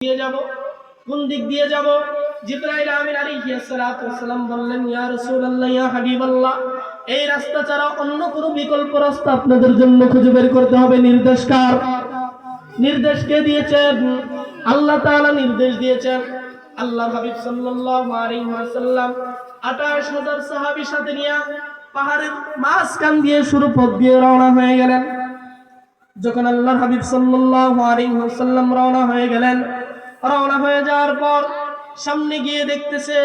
দিয়ে যাব, কোন দিক দিয়ে যাব? জিবরাইল আমিন আলাইহিস সালাতু ওয়াস সালাম বললেন, ইয়া রাসূলুল্লাহ, ইয়া হাবিবাল্লাহ, এই রাস্তা ছাড়া অন্য কোনো বিকল্প রাস্তা আপনাদের জন্য খুঁজে বের করতে হবে। নির্দেশ কার? নির্দেশ কে দিয়েছেন? আল্লাহ তাআলা নির্দেশ দিয়েছেন। আল্লাহর হাবিব সাল্লাল্লাহু আলাইহি ওয়াসাল্লাম ২৮,০০০ সাহাবীর সাথে নিয়ে পাহাড়ের মাঝখান দিয়ে শুরু পথ দিয়ে রওনা হয়ে গেলেন। যখন আল্লাহর হাবিব সাল্লাল্লাহু আলাইহি ওয়াসাল্লাম রওনা হয়ে গেলেন, রওনা হয়ে যাওয়ার পর সামনে গিয়ে দেখতেছে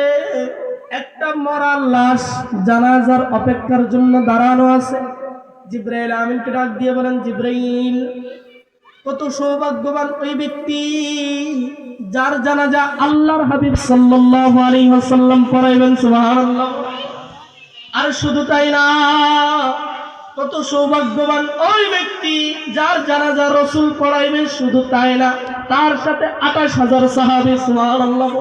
একটা মরা লাশ জানাজার অপেক্ষার জন্য দাঁড়ানো আছে। জিবরাইল আমিনকে ডাক দিয়ে বলেন, জিবরাইল, কত সৌভাগ্যবান ওই ব্যক্তি যার জানাজা আল্লাহর হাবিব সাল্লাল্লাহু আলাইহি ওয়াসাল্লাম পড়াইবেন। সুবহানাল্লাহ। আর শুধু তাই না, কত সৌভাগ্যবান ওই ব্যক্তি যার জানাজা রাসূল পড়াইবেন। শুধু তাই না, তার সাথে ২৮,০০০ সাহাবী। সুবহানাল্লাহ।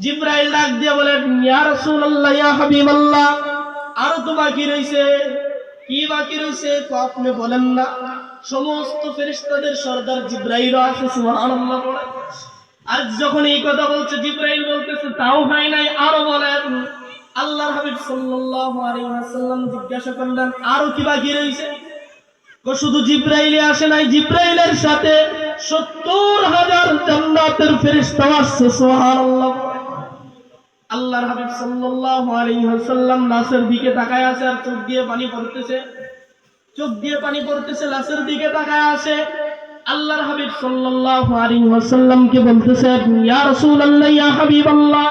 জিবরাইল ডাক দিয়ে বলেন, ইয়া রাসূলুল্লাহ, ইয়া হাবিবাল্লাহ, আর তো বাকি রইছে। কি বাকি রইছে তো আপনি বলেন না? সমস্ত ফেরেশতাদের সরদার জিবরাইল আছে। সুবহানাল্লাহ। আর যখন এই কথা বলছে, জিবরাইল বলতেছে তাও হয় নাই, আরো বলেন। আল্লাহর হাবিব সাল্লাল্লাহু আলাইহি ওয়াসাল্লাম জিজ্ঞাসা করলেন, আরো কি বাকি রইছে? শুধু জিবরাইলে আসে নাই, জিবরাইলের সাথে ৭০,০০০ জান্নাতের ফেরেশতা আসছে। সুবহানাল্লাহ। আল্লাহর হাবিব সাল্লাল্লাহু আলাইহি ওয়াসাল্লাম লাশের দিকে তাকায় আছে, আর চোখ দিয়ে পানি পড়তেছে, চোখ দিয়ে পানি পড়তেছে, লাশের দিকে তাকায় আছে। আল্লাহর হাবিব সাল্লাল্লাহু আলাইহি ওয়াসাল্লামকে বলতেছে, ইয়া রাসূলুল্লাহ, ইয়া হাবিবাল্লাহ,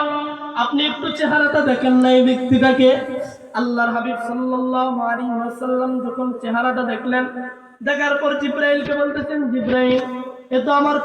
আপনি একটু চেহারাটা দেখেন না এই ব্যক্তিটাকে। আল্লাহর হাবিব সাল্লাল্লাহু আলাইহি ওয়াসাল্লাম যখন চেহারাটা দেখলেন, দেখার পর জিবরাইলকে বলতেছেন, জিবরাইল, এ তো আমার